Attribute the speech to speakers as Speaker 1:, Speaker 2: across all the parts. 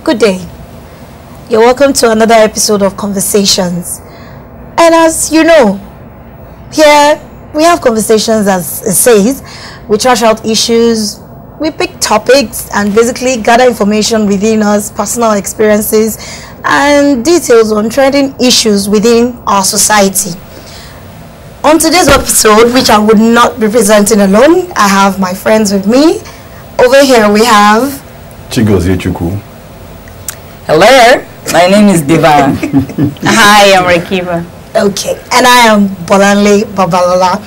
Speaker 1: Good day. You're welcome to another episode of Conversations. And as you know, here we have conversations, as it says. We trash out issues, we pick topics and basically gather information within us, personal experiences and details on trending issues within our society. On today's episode, which I would not be presenting alone, I have my friends with me. Over here we have
Speaker 2: Chigozie Chukwu.
Speaker 3: Hello, my name is Diva. Hi, I'm Rekiva.
Speaker 1: Okay, and I am Bolanle Babalola.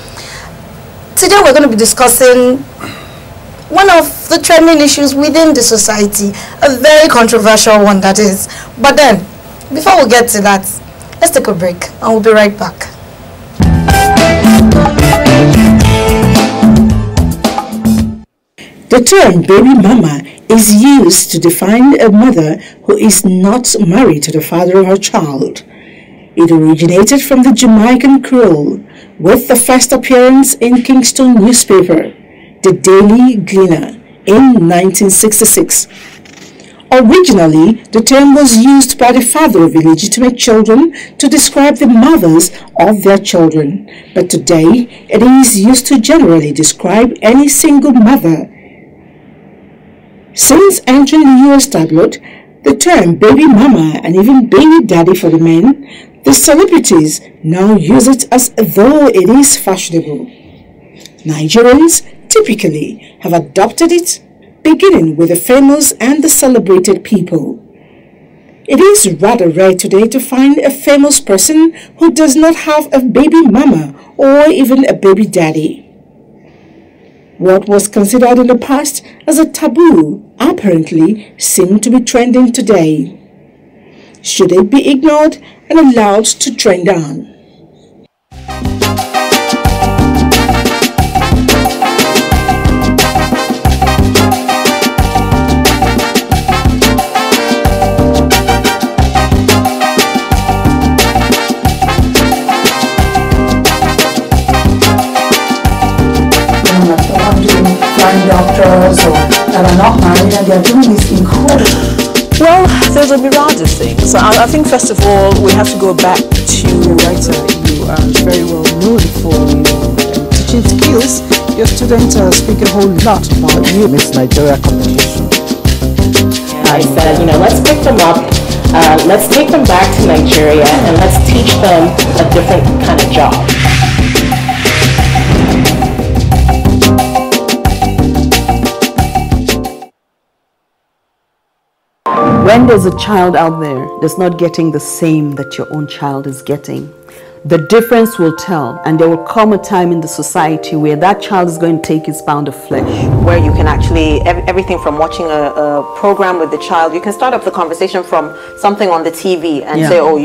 Speaker 1: Today we're going to be discussing one of the trending issues within the society, a very controversial one that is. But then, before we get to that, let's take a break and we'll be right back.
Speaker 4: The term baby mama is used to define a mother who is not married to the father of her child. It originated from the Jamaican Creole, with the first appearance in Kingston newspaper, The Daily Gleaner, in 1966. Originally, the term was used by the father of illegitimate children to describe the mothers of their children, but today it is used to generally describe any single mother. Since entering the U.S. tabloid, the term baby mama and even baby daddy for the men, the celebrities now use it as though it is fashionable. Nigerians typically have adopted it, beginning with the famous and the celebrated people. It is rather rare today to find a famous person who does not have a baby mama or even a baby daddy. What was considered in the past as a taboo apparently seemed to be trending today. Should it be ignored and allowed to trend on?
Speaker 5: Doctors or that are not married and they are doing this incredible.
Speaker 6: Well, there's a myriad of things. I think first of all we have to go back to writer. You are very well known for your teaching skills. Your students speak a whole lot about you.
Speaker 5: Miss Nigeria competition.
Speaker 7: I said, let's pick them up, let's take them back to Nigeria and let's teach them a different kind of job.
Speaker 6: When there's a child out there that's not getting the same that your own child is getting, the difference will tell, and there will come a time in the society where that child is going to take its pound of flesh.
Speaker 8: Where you can actually, everything from watching a program with the child, you can start up the conversation from something on the TV and say, oh,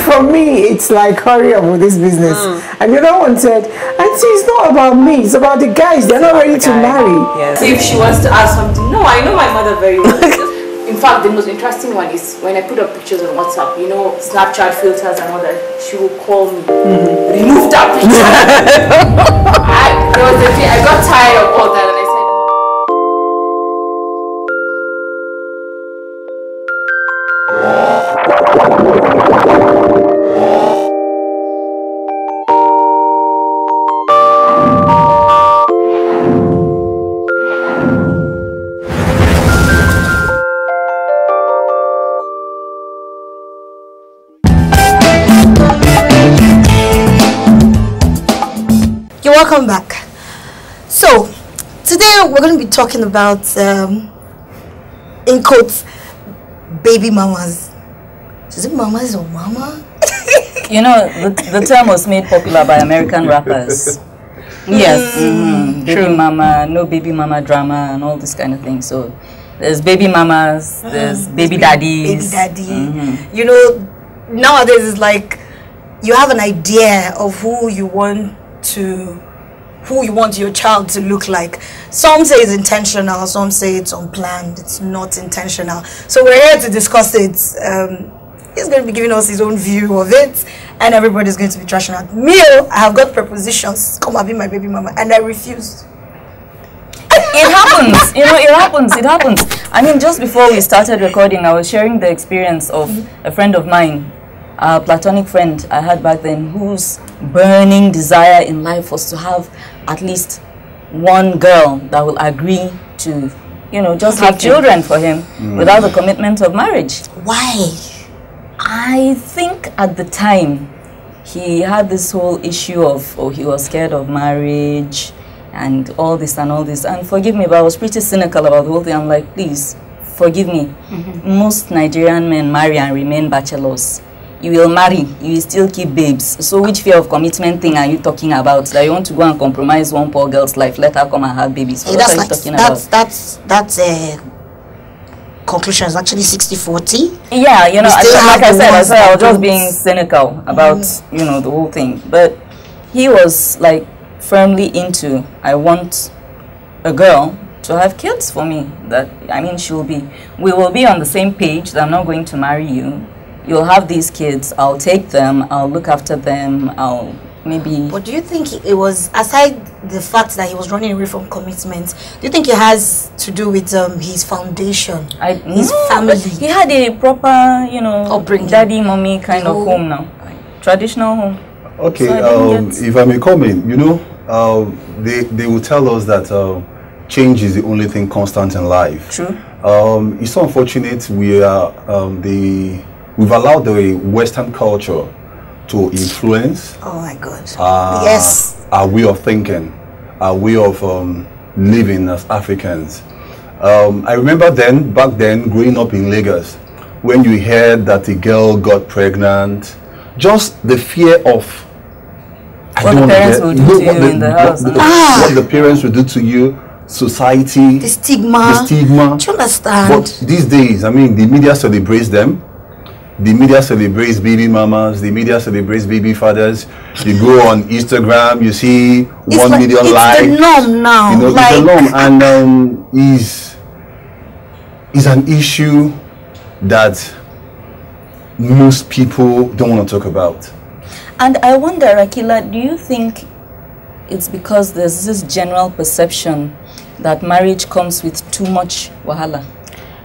Speaker 5: For me, it's like, hurry up with this business. And the other one said, Auntie, it's not about me, it's about the guys, they're not ready to marry.
Speaker 9: Yes. If she wants to ask something, no, I know my mother very well. In fact, the most interesting one is when I put up pictures on WhatsApp, Snapchat filters and all that, she will call me, remove that picture. There was a day I got tired of all that and I said,
Speaker 1: welcome back. So today we're going to be talking about in quotes baby mamas. Is it mamas or mama?
Speaker 3: The term was made popular by American rappers. Yes, baby mama, no baby mama drama and all this kind of thing. So there's baby mamas, there's baby daddies.
Speaker 1: Baby daddy. Nowadays it's like you have an idea of who you want your child to look like. Some say it's intentional, some say it's unplanned, it's not intentional. So we're here to discuss it. He's going to be giving us his own view of it, and everybody's going to be trashing out. Me, I have got propositions, come and be my baby mama, and I refused.
Speaker 3: It happens, it happens. I mean, just before we started recording, I was sharing the experience of a friend of mine, a platonic friend I had back then, whose burning desire in life was to have at least one girl that will agree to, you know, just have children for him without the commitment of marriage.
Speaker 1: Why?
Speaker 3: I think at the time he had this whole issue of, he was scared of marriage and all this and all this. And forgive me, but I was pretty cynical about the whole thing. I'm like, please, forgive me. Most Nigerian men marry and remain bachelors. You will marry, you will still keep babes. So which fear of commitment thing are you talking about? That you want to go and compromise one poor girl's life, let her come and have babies. So what are you talking about?
Speaker 1: That's conclusion is actually 60-40.
Speaker 3: Yeah, you know, like I said, I was just being cynical about, you know, the whole thing. But he was like firmly into, I want a girl to have kids for me. That, I mean, we will be on the same page that I'm not going to marry you. You'll have these kids, I'll take them, I'll look after them, I'll maybe...
Speaker 1: But do you think it was, aside the fact that he was running away from commitment, do you think it has to do with his foundation, his family?
Speaker 3: He had a proper, you know,
Speaker 1: upbringing,
Speaker 3: daddy, mommy kind of home now. Traditional home.
Speaker 2: Okay, so if I may come in, you know, they will tell us that change is the only thing constant in life.
Speaker 3: True.
Speaker 2: It's so unfortunate we've allowed the Western culture to influence our way of thinking, our way of living as Africans. I remember back then, growing up in Lagos, when you heard that a girl got pregnant, just the fear of
Speaker 3: what the parents will do to you in the house.
Speaker 2: What the parents will do to you, society,
Speaker 1: the stigma.
Speaker 2: Do you
Speaker 1: understand?
Speaker 2: But these days, I mean, the media celebrates them. The media celebrates baby mamas. The media celebrates baby fathers. You go on Instagram, you see 1 million likes.
Speaker 1: It's the norm now.
Speaker 2: You know, it's the norm, and is an issue that most people don't want to talk about.
Speaker 3: And I wonder, Akila, do you think it's because there's this general perception that marriage comes with too much wahala?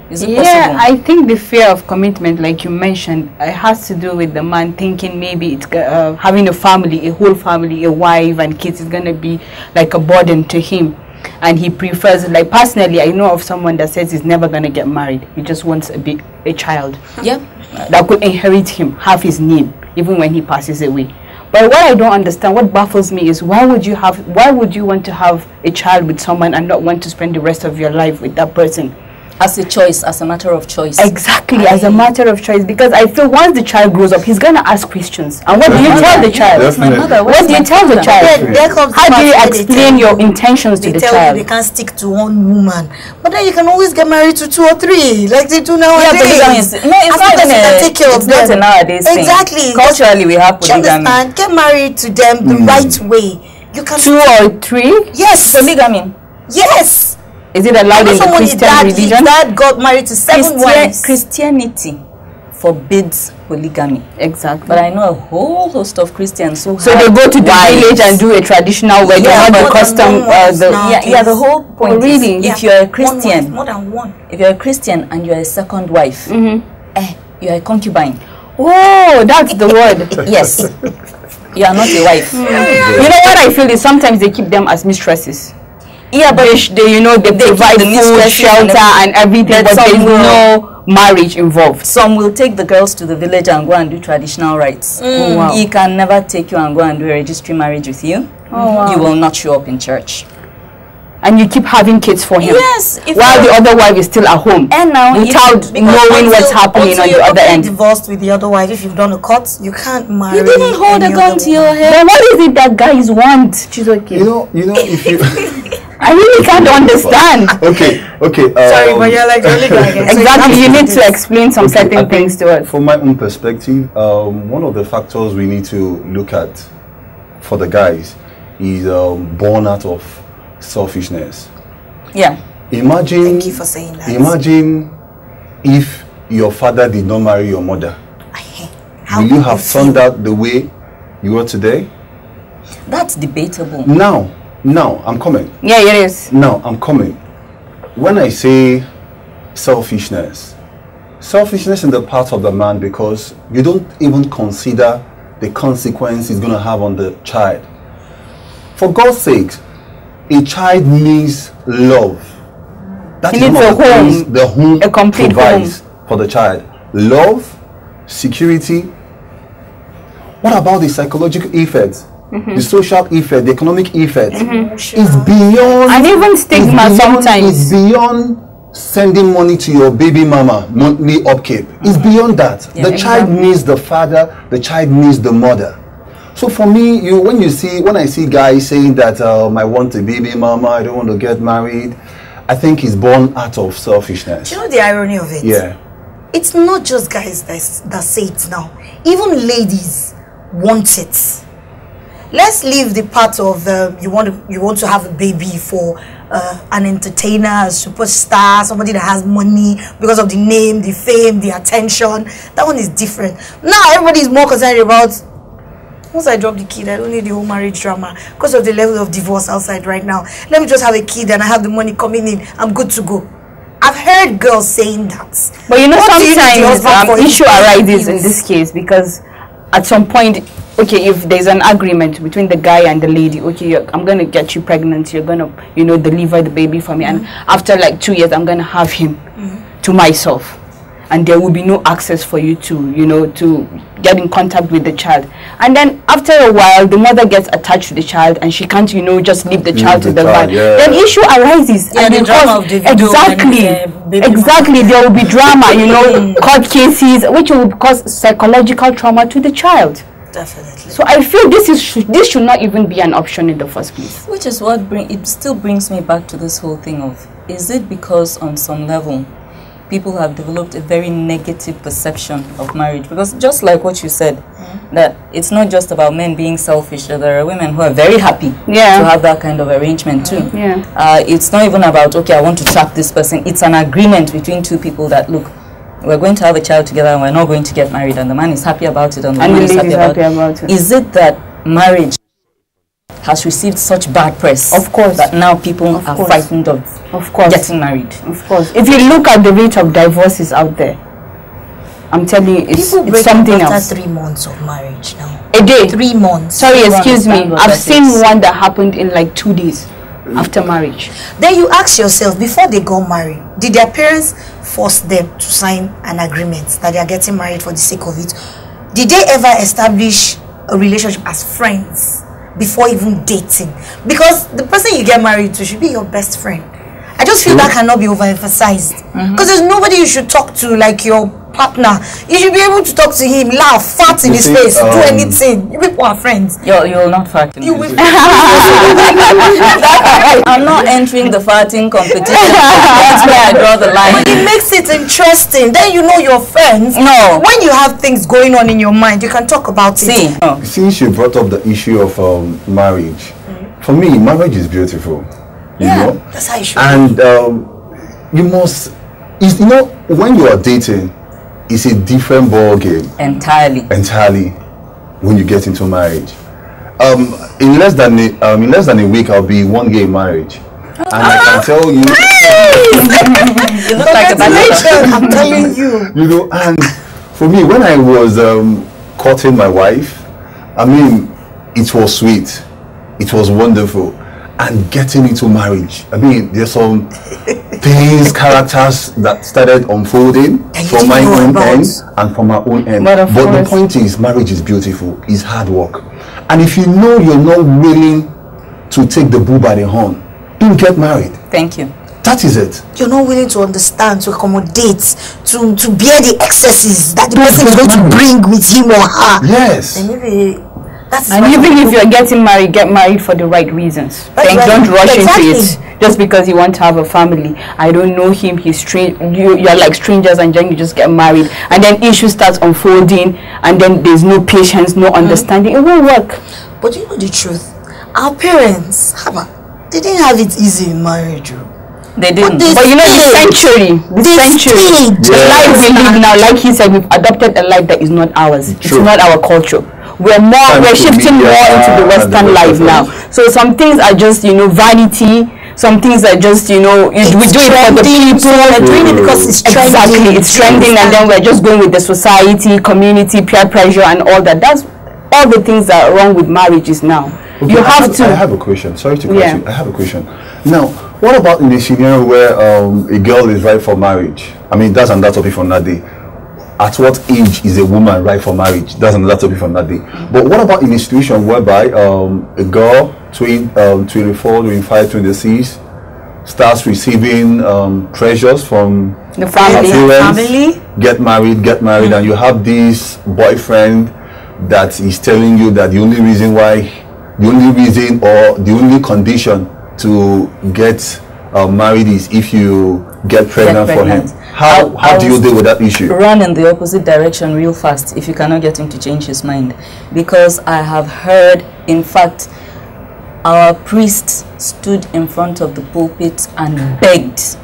Speaker 3: Is it possible?
Speaker 10: Yeah, I think the fear of commitment, like you mentioned, it has to do with the man thinking maybe it's having a family, a whole family, a wife and kids is going to be like a burden to him. And he prefers, like personally, I know of someone that says he's never going to get married. He just wants a child.
Speaker 3: Yeah.
Speaker 10: That could inherit him, have his name, even when he passes away. But what I don't understand, what baffles me is why would you want to have a child with someone and not want to spend the rest of your life with that person?
Speaker 3: As a choice, as a matter of choice.
Speaker 10: Exactly, as a matter of choice. Because I feel once the child grows up, he's going to ask questions. And what do you tell the child? What do you tell the child? How do you explain your intentions to the child?
Speaker 1: They can't stick to one woman. But then you can always get married to 2 or 3 like they do nowadays.
Speaker 3: Yeah, it's not a nowadays thing.
Speaker 1: Exactly.
Speaker 3: Culturally, we have polygamy.
Speaker 1: Get married to them the right way. You can
Speaker 10: 2 or 3?
Speaker 1: Yes.
Speaker 3: Polygamy.
Speaker 1: Yes.
Speaker 10: Is it allowed in the Christian religion?
Speaker 1: His dad got married to 7 wives.
Speaker 3: Christianity forbids polygamy.
Speaker 10: Exactly.
Speaker 3: But I know a whole host of Christians who
Speaker 10: they go to the village and do a traditional wedding, the custom.
Speaker 3: The whole point
Speaker 10: really?
Speaker 3: is, if you're a Christian,
Speaker 1: more than one.
Speaker 3: If you're a Christian and you're a second wife, you're a concubine.
Speaker 10: Oh, that's the word.
Speaker 3: Yes. You are not a wife.
Speaker 10: You know what I feel is sometimes they keep them as mistresses. Yeah, but they provide food, shelter, and everything, but there's no marriage involved.
Speaker 3: Some will take the girls to the village and go and do traditional rites.
Speaker 10: Oh, wow.
Speaker 3: He can never take you and go and do a registry marriage with you.
Speaker 10: Oh, wow.
Speaker 3: You will not show up in church.
Speaker 10: And you keep having kids for him.
Speaker 3: Yes.
Speaker 10: While the other wife is still at home.
Speaker 3: And now,
Speaker 10: without knowing what's happening on the other end.
Speaker 1: Divorced with the other wife, if you've done a cut, you can't marry.
Speaker 3: You didn't hold a gun to your head.
Speaker 10: Then what is it that guys want? She's okay.
Speaker 2: You know, if you...
Speaker 10: I really can't understand.
Speaker 2: Okay.
Speaker 1: Sorry, but you're like the only guy.
Speaker 10: Exactly, you need to explain some certain things to us.
Speaker 2: From my own perspective, one of the factors we need to look at for the guys is born out of selfishness.
Speaker 3: Yeah.
Speaker 2: Imagine.
Speaker 1: Thank you for saying that.
Speaker 2: Imagine if your father did not marry your mother. Will you have turned out the way you are today?
Speaker 3: That's debatable.
Speaker 2: Now, I'm coming.
Speaker 10: Yeah, it is.
Speaker 2: Now, I'm coming. When I say selfishness. Selfishness in the part of the man, because you don't even consider the consequence it's going to have on the child. For God's sake, a child needs love. That is one of the things the home provides for the child. Love, security. What about the psychological effects? The social effect, the economic effect is beyond,
Speaker 10: and even stigma sometimes.
Speaker 2: It's beyond sending money to your baby mama, monthly upkeep. It's beyond that. The child needs the father, the child needs the mother. So for me, when I see guys saying that I want a baby mama, I don't want to get married, I think it's born out of selfishness.
Speaker 1: Do you know the irony of it?
Speaker 2: Yeah.
Speaker 1: It's not just guys that say it now. Even ladies want it. Let's leave the part of you want to have a baby for an entertainer, a superstar, somebody that has money because of the name, the fame, the attention. That one is different. Now everybody is more concerned about, once I drop the kid, I don't need the whole marriage drama because of the level of divorce outside right now. Let me just have a kid and I have the money coming in. I'm good to go. I've heard girls saying that.
Speaker 10: But you know, sometimes issue arises in this case because at some point, okay, if there's an agreement between the guy and the lady, okay, I'm going to get you pregnant, you're going to, deliver the baby for me, and after like 2 years, I'm going to have him to myself. And there will be no access for you to, to get in contact with the child. And then after a while, the mother gets attached to the child and she can't, just leave the child to the man. Yeah. Then issue arises.
Speaker 1: Yeah, and the drama of the video
Speaker 10: exactly, there will be drama, court cases, which will cause psychological trauma to the child.
Speaker 1: Definitely.
Speaker 10: So I feel this should not even be an option in the first place.
Speaker 3: Which is what it still brings me back to this whole thing of, is it because on some level people have developed a very negative perception of marriage? Because just like what you said, that it's not just about men being selfish, there are women who are very happy to have that kind of arrangement too. It's not even about, okay, I want to trap this person. It's an agreement between two people that, look, we're going to have a child together and we're not going to get married, and the man is happy about it and the woman is happy about it. Is it that marriage has received such bad press,
Speaker 10: of course,
Speaker 3: that now people are frightened of getting married?
Speaker 10: Of course. If you look at the rate of divorces out there, I'm telling you, it's something else.
Speaker 1: After 3 months of marriage now.
Speaker 10: A day.
Speaker 1: 3 months.
Speaker 10: Sorry, excuse me. I've seen one that happened in like 2 days after marriage.
Speaker 1: Then you ask yourself, before they got married, did their parents force them to sign an agreement that they are getting married for the sake of it? Did they ever establish a relationship as friends before even dating? Because the person you get married to should be your best friend. I just feel that cannot be overemphasized. Because there's nobody you should talk to like your partner. You should be able to talk to him, laugh, fart in his face, do anything. You people are friends.
Speaker 3: You'll not fart in his face. I'm not entering the farting competition. That's where I draw the line.
Speaker 1: But it makes it interesting. Then you know your friends.
Speaker 3: No.
Speaker 1: When you have things going on in your mind, you can talk about it.
Speaker 2: Since you brought up the issue of marriage, for me, marriage is beautiful. You know?
Speaker 1: That's how you should.
Speaker 2: And you must, when you are dating, it's a different ball game.
Speaker 3: Entirely
Speaker 2: when you get into marriage. In less than a week, I'll be 1 year in marriage, and I can tell you,
Speaker 3: you look like a bachelor.
Speaker 1: I'm telling you.
Speaker 2: And for me, when I was courting my wife, I mean, it was sweet, it was wonderful. And getting into marriage, I mean, there's some things, characters that started unfolding from my own end and from our own end. But the point is, marriage is beautiful, it's hard work. And if you know you're not willing to take the bull by the horn, don't get married.
Speaker 3: Thank you.
Speaker 2: That is it.
Speaker 1: You're not willing to understand, to accommodate, to bear the excesses that the person is going to bring with him or her.
Speaker 2: Yes.
Speaker 1: And maybe
Speaker 10: and even if you're getting married, get married for the right reasons. Don't rush into it just because you want to have a family. I don't know him, he's strange. You're like strangers, and then you just get married, and then issues start unfolding, and then there's no patience, no understanding. It won't work.
Speaker 1: But you know the truth, our parents, they didn't have it easy in marriage.
Speaker 3: They didn't.
Speaker 10: But you know, the life we live now, like he said, we've adopted a life that is not ours. It's not our culture. We're shifting more into the Western life now. So some things are just, vanity. some things are just, you know, we do it for the people.
Speaker 1: So we're doing it because it's trending.
Speaker 10: Exactly, it's trending, and then we're just going with the society, community, peer pressure, and all that. That's all the things that are wrong with marriages now.
Speaker 2: Okay,
Speaker 10: You have to.
Speaker 2: I have a question. Sorry to cut you. I have a question. Now, what about in a scenario where a girl is ripe for marriage? I mean, that's another topic from that day. At what age is a woman ripe for marriage? That's another topic from that day. But what about in a situation whereby a girl between 24, 25, 26 starts receiving treasures from
Speaker 10: the family,
Speaker 2: get married, and you have this boyfriend that is telling you that the only reason or the only condition to get married is if you get pregnant for him. How do you deal with that issue?
Speaker 3: Run in the opposite direction real fast if you cannot get him to change his mind. Because I have heard, in fact, our priest stood in front of the pulpit and begged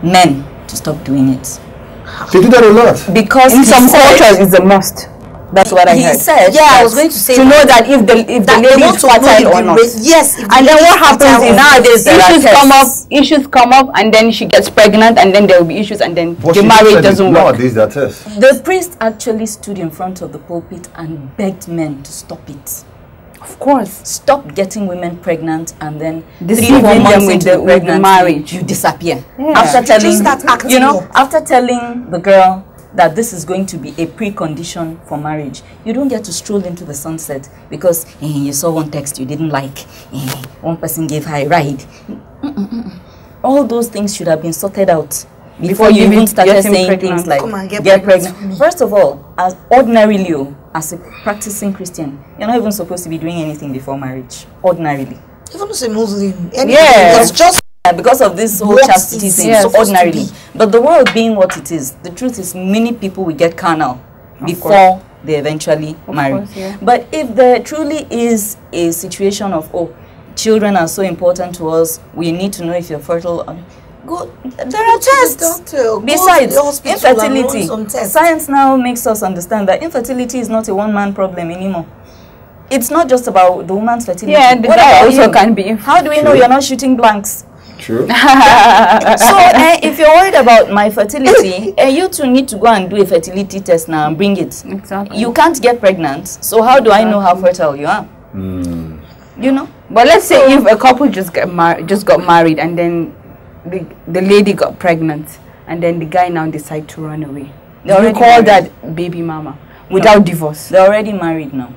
Speaker 3: men to stop doing it.
Speaker 2: They do that a lot.
Speaker 3: Because
Speaker 10: in some cultures it's a must. That's what I heard.
Speaker 3: He said,
Speaker 1: I was going to say,
Speaker 10: to know that if the lady is fertile or not.
Speaker 1: Yes.
Speaker 10: And then what happens is nowadays issues come up, and then she gets pregnant, and then there will be issues, and then the marriage doesn't work.
Speaker 2: Nowadays, that is.
Speaker 3: The priest actually stood in front of the pulpit and begged men to stop it.
Speaker 10: Of course.
Speaker 3: Stop getting women pregnant, and then
Speaker 10: deceiving 3-4 months into
Speaker 3: with the
Speaker 10: marriage,
Speaker 3: you disappear.
Speaker 10: Yeah.
Speaker 3: After telling the girl that this is going to be a precondition for marriage, you don't get to stroll into the sunset because you saw one text you didn't like, one person gave her a ride. All those things should have been sorted out before you even started saying things like get pregnant. First of all, as ordinarily, as a practicing Christian, you're not even supposed to be doing anything before marriage. Ordinarily,
Speaker 1: even as a Muslim,
Speaker 3: it's just because of this whole chastity thing. So ordinarily, but the world being what it is, the truth is many people will get carnal before they eventually marry. But if there truly is a situation of children are so important to us, we need to know if you're fertile. There are tests. Besides infertility, science now makes us understand that infertility is not a one-man problem anymore. It's not just about the woman's fertility.
Speaker 10: Yeah, the guy also can be.
Speaker 3: How do we know you're not shooting blanks?
Speaker 2: True.
Speaker 3: So if you're worried about my fertility, you two need to go and do a fertility test now and bring it.
Speaker 10: Exactly.
Speaker 3: You can't get pregnant, so how do I know how fertile you are? You know.
Speaker 10: But let's say if a couple just got married, and then the lady got pregnant, and then the guy now decide to run away. They call that baby mama without divorce.
Speaker 3: They're already married now.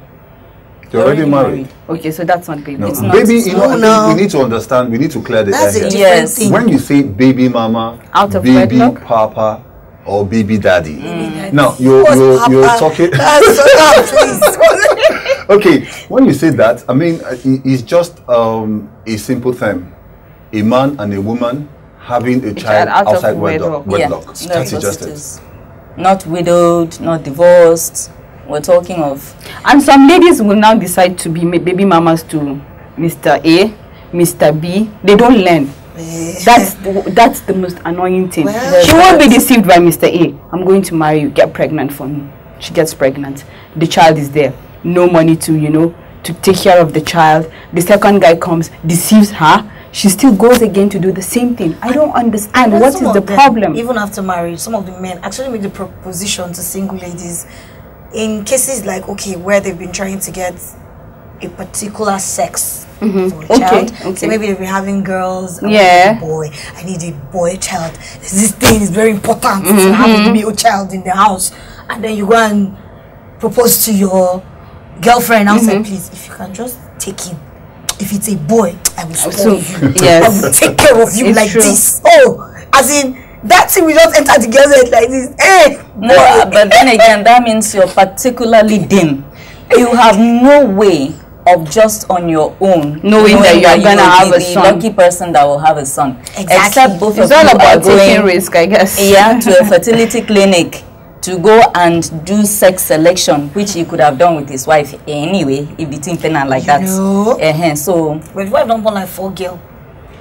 Speaker 2: They're already married.
Speaker 10: Okay, so that's not baby.
Speaker 2: No.
Speaker 10: It's
Speaker 2: not. Baby, you know, I think we need to understand. We need to clear the air here.
Speaker 1: Yes. Thing.
Speaker 2: When you say baby mama,
Speaker 10: out of
Speaker 2: baby
Speaker 10: wedlock,
Speaker 2: papa, or baby daddy. Now you're talking. Okay, when you say that, I mean it's just a simple thing: a man and a woman having a child outside wedlock. That's just it.
Speaker 3: Not widowed, not divorced. We're talking of.
Speaker 10: And some ladies will now decide to be baby mamas to Mr. A, Mr. B. They don't learn. That's the most annoying thing. Well, she won't be deceived by Mr. A. I'm going to marry you, get pregnant for me. She gets pregnant. The child is there. No money to take care of the child. The second guy comes, deceives her. She still goes again to do the same thing. I don't understand. What is the problem?
Speaker 1: Even after marriage, some of the men actually make the proposition to single ladies in cases like, where they've been trying to get a particular sex for a child. So maybe they've been having girls. I need a boy child. This thing is very important to have a male child in the house. And then you go and propose to your girlfriend outside, please, if you can just take him. If it's a boy, I will spoil you. I will take care of you like this. As in, that thing will just enter the girl's head like this.
Speaker 3: But then again, that means you're particularly dim. You have no way of just on your own
Speaker 10: knowing that you're gonna have a son.
Speaker 3: Lucky person that will have a son.
Speaker 1: Exactly.
Speaker 3: Except both
Speaker 10: it's
Speaker 3: of
Speaker 10: all
Speaker 3: you
Speaker 10: about
Speaker 3: are going,
Speaker 10: taking risk, I guess.
Speaker 3: To a fertility clinic to go and do sex selection, which he could have done with his wife anyway, if it's internal like that. So,
Speaker 1: but if I don't want like 4 girls.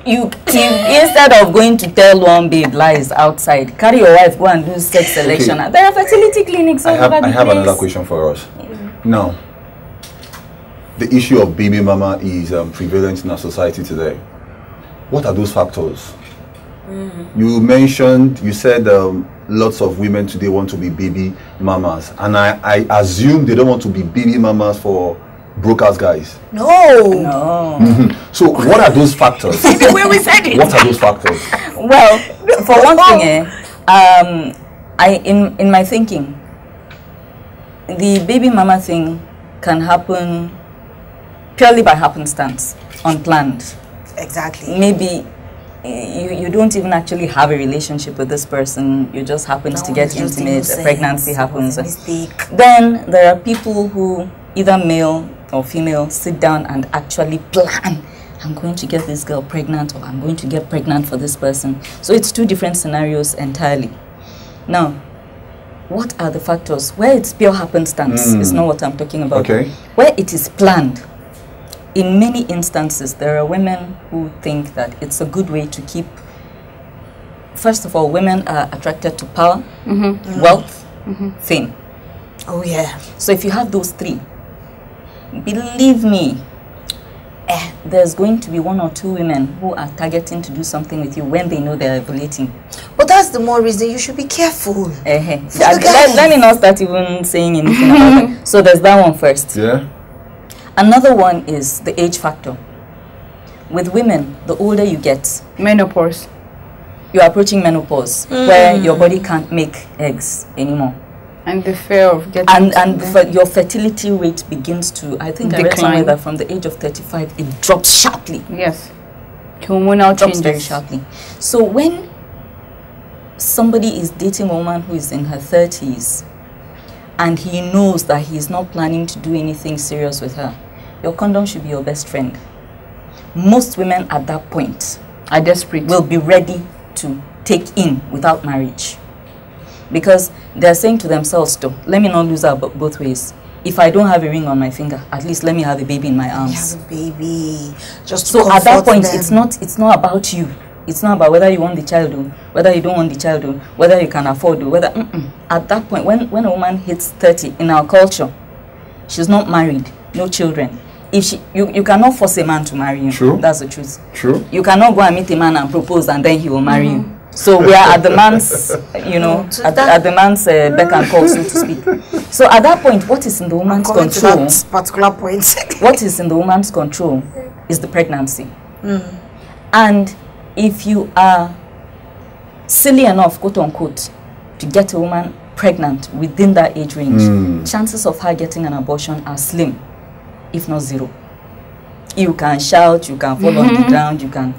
Speaker 3: You instead of going to tell one babe lies outside, carry your wife, go and do sex selection. There are fertility clinics all over the place.
Speaker 2: I have another question for us. Now, the issue of baby mama is prevalent in our society today. What are those factors? You said lots of women today want to be baby mamas, and I assume they don't want to be baby mamas for broke-ass guys.
Speaker 1: No.
Speaker 2: So what are those factors?
Speaker 1: The way we said it.
Speaker 2: What are those factors?
Speaker 3: Well, for one thing, in my thinking, the baby mama thing can happen purely by happenstance, unplanned.
Speaker 1: Exactly.
Speaker 3: Maybe you don't even actually have a relationship with this person. You just happen to get intimate. A pregnancy happens. Then there are people who, either male or female, sit down and actually plan. I'm going to get this girl pregnant, or I'm going to get pregnant for this person. So it's two different scenarios entirely. Now, what are the factors? Where it's pure happenstance is not what I'm talking about.
Speaker 2: Okay.
Speaker 3: Where it is planned, in many instances, there are women who think that it's a good way to keep... First of all, women are attracted to power, wealth, fame.
Speaker 1: Oh, yeah.
Speaker 3: So if you have those three, believe me, there's going to be one or two women who are targeting to do something with you when they know they're ovulating.
Speaker 1: But that's the more reason you should be careful.
Speaker 3: Let me not start even saying anything about it. So there's that one first.
Speaker 2: Yeah.
Speaker 3: Another one is the age factor. With women, the older you get,
Speaker 10: menopause.
Speaker 3: You're approaching menopause, where your body can't make eggs anymore.
Speaker 10: And the fear of getting...
Speaker 3: And your fertility rate begins to, I think I read somewhere that from the age of 35, it drops sharply.
Speaker 10: Yes. Hormonal
Speaker 3: drops very sharply. So when somebody is dating a woman who is in her 30s, and he knows that he's not planning to do anything serious with her, your condom should be your best friend. Most women at that point
Speaker 10: are desperate,
Speaker 3: will be ready to take in without marriage. Because they're saying to themselves, though, let me not lose out both ways. If I don't have a ring on my finger, at least let me have a baby in my arms.
Speaker 1: Have a baby. Just
Speaker 3: so at that point, it's not about you. It's not about whether you want the child or whether you don't want the child or whether you can afford or whether... At that point, when a woman hits 30 in our culture, she's not married, no children. If you cannot force a man to marry you.
Speaker 2: True.
Speaker 3: That's the truth.
Speaker 2: True.
Speaker 3: You cannot go and meet a man and propose and then he will marry you. So we are at the man's, at the man's beck and call, so to speak. So at that point, what is in the woman's control?
Speaker 1: To that particular point.
Speaker 3: What is in the woman's control is the pregnancy. And if you are silly enough, quote unquote, to get a woman pregnant within that age range, chances of her getting an abortion are slim, if not zero. You can shout, you can fall on the ground, you can...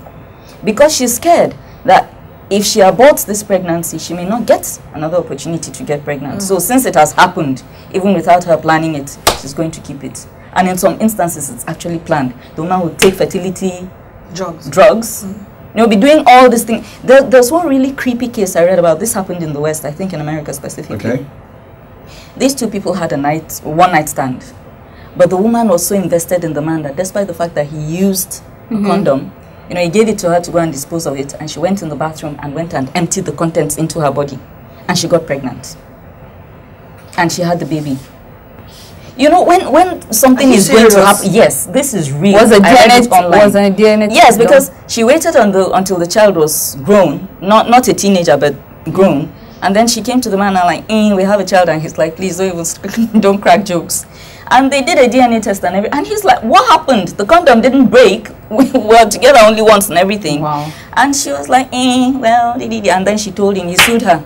Speaker 3: Because she's scared that if she aborts this pregnancy, she may not get another opportunity to get pregnant. So since it has happened, even without her planning it, she's going to keep it. And in some instances, it's actually planned. The woman will take fertility drugs. You'll be doing all these things. There's one really creepy case I read about. This happened in the West, I think in America specifically. Okay. These two people had a one night stand. But the woman was so invested in the man that despite the fact that he used a condom, he gave it to her to go and dispose of it, and she went in the bathroom and went and emptied the contents into her body, and she got pregnant, and she had the baby. When something is going to happen, yes, this is real.
Speaker 10: Was a DNA?
Speaker 3: Yes, because she waited until the child was grown, not a teenager, but grown, and then she came to the man and like, we have a child, and he's like, please don't crack jokes. And they did a DNA test and everything. And he's like, what happened? The condom didn't break. We were together only once and everything. Wow. And she was like, well, and then she told him, he sued her.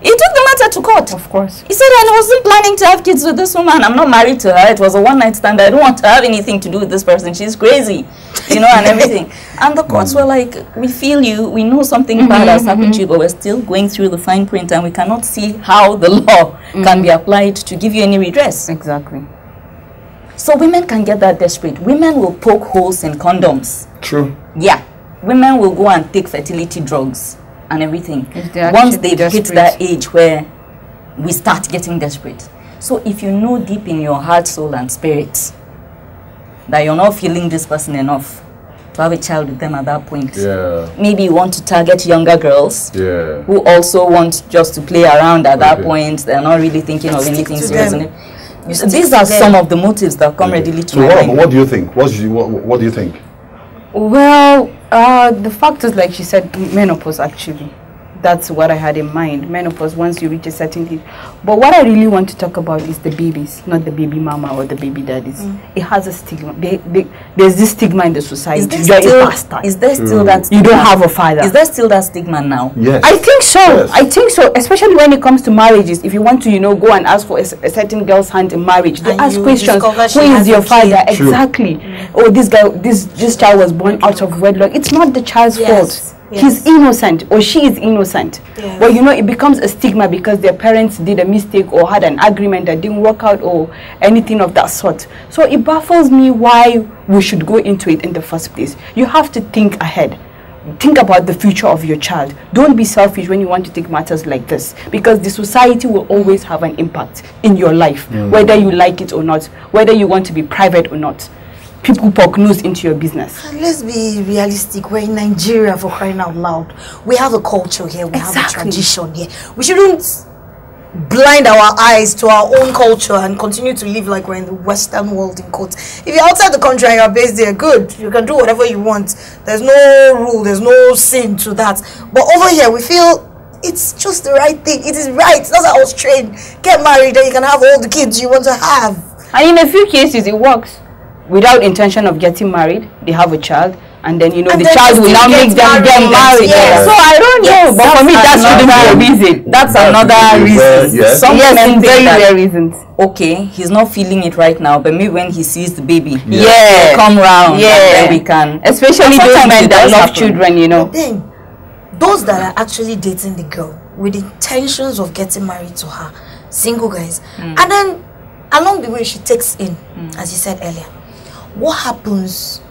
Speaker 3: He took the matter to court.
Speaker 10: Of course.
Speaker 3: He said, I wasn't planning to have kids with this woman. I'm not married to her. It was a one-night stand. I don't want to have anything to do with this person. She's crazy, and everything. And the courts were like, we feel you. We know something bad has happened to you, but we're still going through the fine print, and we cannot see how the law can be applied to give you any redress.
Speaker 10: Exactly.
Speaker 3: So women can get that desperate. Women will poke holes in condoms.
Speaker 2: True.
Speaker 3: Yeah. Women will go and take fertility drugs and everything once they've hit that age where we start getting desperate. So if you know deep in your heart, soul and spirit that you're not feeling this person enough to have a child with them at that point, maybe you want to target younger girls who also want just to play around at that point. They're not really thinking of anything serious. These are some of the motives that come readily to my mind.
Speaker 2: What do you think? What do you think?
Speaker 10: Well, the fact is, like she said, menopause actually. That's what I had in mind. Menopause, once you reach a certain age. But what I really want to talk about is the babies, not the baby mama or the baby daddies. It has a stigma. There's this stigma in the society.
Speaker 3: Is there still that stigma?
Speaker 10: You don't have a father.
Speaker 3: Is there still that stigma now?
Speaker 2: Yes.
Speaker 10: I think so.
Speaker 2: Yes.
Speaker 10: I think so. Especially when it comes to marriages. If you want to, go and ask for a certain girl's hand in marriage, they ask questions. Who is your father?
Speaker 2: True.
Speaker 10: Exactly. Oh, this child was born out of wedlock. It's not the child's fault. He's innocent or she is innocent. But it becomes a stigma because their parents did a mistake or had an agreement that didn't work out or anything of that sort. So it baffles me why we should go into it in the first place. You have to think ahead. Think about the future of your child. Don't be selfish when you want to take matters like this, because the society will always have an impact in your life, whether you like it or not, whether you want to be private or not. People poke nose into your business.
Speaker 1: And let's be realistic. We're in Nigeria, for crying out loud. We have a culture here. We have a tradition here. We shouldn't blind our eyes to our own culture and continue to live like we're in the Western world, in quotes. If you're outside the country and you're based there, good. You can do whatever you want. There's no rule. There's no sin to that. But over here, we feel it's just the right thing. It is right. That's how I was trained. Get married and you can have all the kids you want to have.
Speaker 10: And in a few cases, it works. Without intention of getting married, they have a child, and then the child will now make them get married.
Speaker 3: Yes.
Speaker 10: So I don't know, but for me that shouldn't be a reason.
Speaker 3: That's another reason. Some men think that
Speaker 10: reasons.
Speaker 3: Okay, he's not feeling it right now, but maybe when he sees the baby,
Speaker 10: he'll
Speaker 3: come round.
Speaker 10: Yeah,
Speaker 3: and we can.
Speaker 10: Especially those men that love children,
Speaker 1: But then, those that are actually dating the girl with intentions of getting married to her, single guys, and then along the way she takes in, as you said earlier. What happens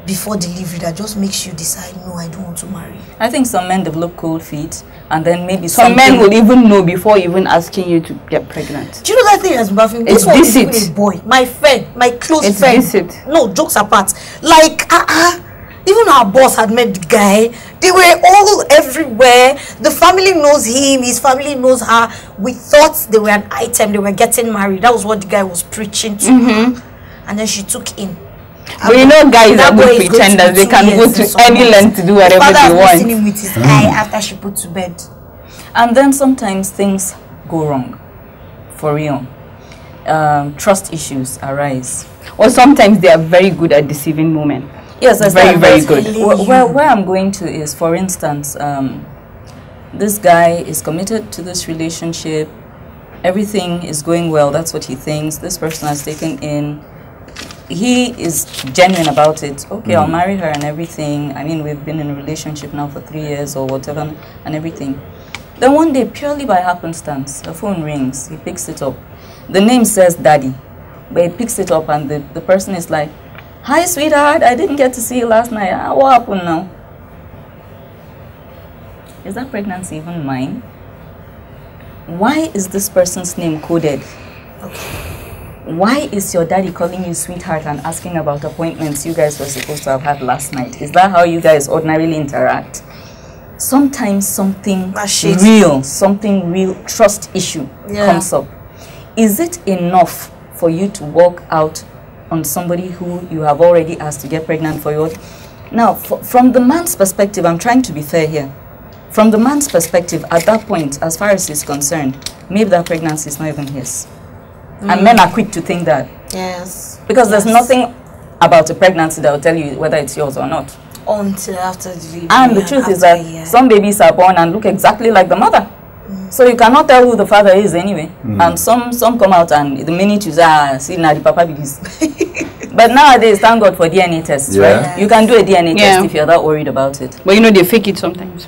Speaker 1: before delivery that just makes you decide, no, I don't want to marry?
Speaker 3: I think some men develop cold feet, and then maybe
Speaker 10: some men will even know before even asking you to get pregnant.
Speaker 1: Do you know that thing that's baffling?
Speaker 10: It's deceit.
Speaker 1: This boy, my friend, my close
Speaker 10: it's
Speaker 1: friend.
Speaker 10: Deceit.
Speaker 1: No, jokes apart. Like, even our boss had met the guy. They were all everywhere. The family knows him. His family knows her. We thought they were an item. They were getting married. That was what the guy was preaching to her. And then she took in.
Speaker 10: But guys are good pretenders. They can go to any length to do whatever they want.
Speaker 1: Seen him with his guy after she put to bed.
Speaker 3: And then sometimes things go wrong. For real. Trust issues arise.
Speaker 10: Or sometimes they are very good at deceiving women.
Speaker 3: Yes, that's
Speaker 10: very good.
Speaker 3: Where I'm going to is, for instance, this guy is committed to this relationship. Everything is going well. That's what he thinks. This person has taken in. He is genuine about it. Okay, I'll marry her and everything. I mean, we've been in a relationship now for 3 years or whatever and everything. Then one day, purely by happenstance, the phone rings. He picks it up. The name says Daddy, but he picks it up and the person is like, "Hi, sweetheart. I didn't get to see you last night. What happened now?" Is that pregnancy even mine? Why is this person's name coded? Okay. Why is your daddy calling you sweetheart and asking about appointments you guys were supposed to have had last night? Is that how you guys ordinarily interact? Sometimes something real trust issue comes up. Is it enough for you to walk out on somebody who you have already asked to get pregnant for you? Now, from the man's perspective, I'm trying to be fair here. From the man's perspective, at that point, as far as he's concerned, maybe that pregnancy is not even his. And men are quick to think that.
Speaker 1: Yes.
Speaker 3: Because there's nothing about a pregnancy that will tell you whether it's yours or not.
Speaker 1: Until after delivery.
Speaker 3: And the truth is that some babies are born and look exactly like the mother. So you cannot tell who the father is anyway. And some come out and the minute you say, see now the papa babies. But nowadays, thank God for DNA tests, right? You can do a DNA test if you're that worried about it.
Speaker 10: But they fake it sometimes.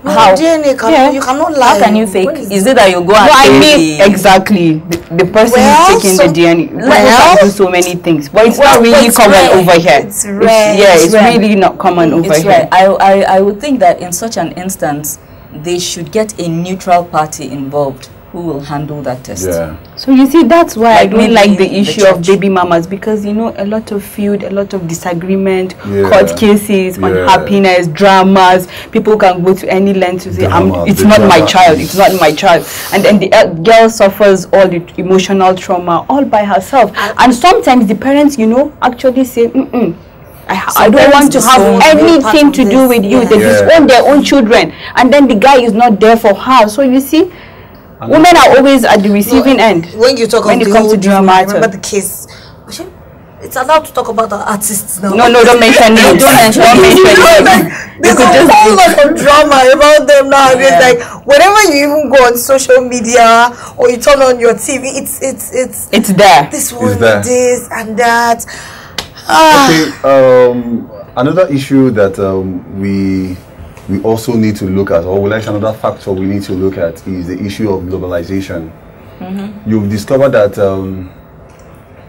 Speaker 1: No, how? DNA you cannot lie.
Speaker 3: How can you fake? Is it that you go and
Speaker 10: exactly the person is taking the DNA? Well, do so many things, but it's not really common over here.
Speaker 1: It's rare.
Speaker 10: It's really not common over here.
Speaker 3: I would think that in such an instance, they should get a neutral party involved who will handle that test.
Speaker 10: So you see, that's why I don't like the issue of baby mamas, because a lot of feud, a lot of disagreement, court cases, unhappiness, dramas. People can go to any length to say, it's not my child, it's not my child. And then the girl suffers all the emotional trauma all by herself. And sometimes the parents, actually say, I don't want to have anything to do with you. They disown their own children, and then the guy is not there for her. So you see, women are always at the receiving end.
Speaker 1: When you talk
Speaker 10: when it comes to drama,
Speaker 1: I remember the case. It's allowed to talk about the artists now.
Speaker 10: No, don't mention it. Don't mention it.
Speaker 1: There's a whole lot of drama about them now. It's like whenever you even go on social media or you turn on your TV, it's
Speaker 10: there.
Speaker 1: This one, this and that.
Speaker 2: Okay. Another issue that we also need to look at, or another factor we need to look at, is the issue of globalization. You've discovered that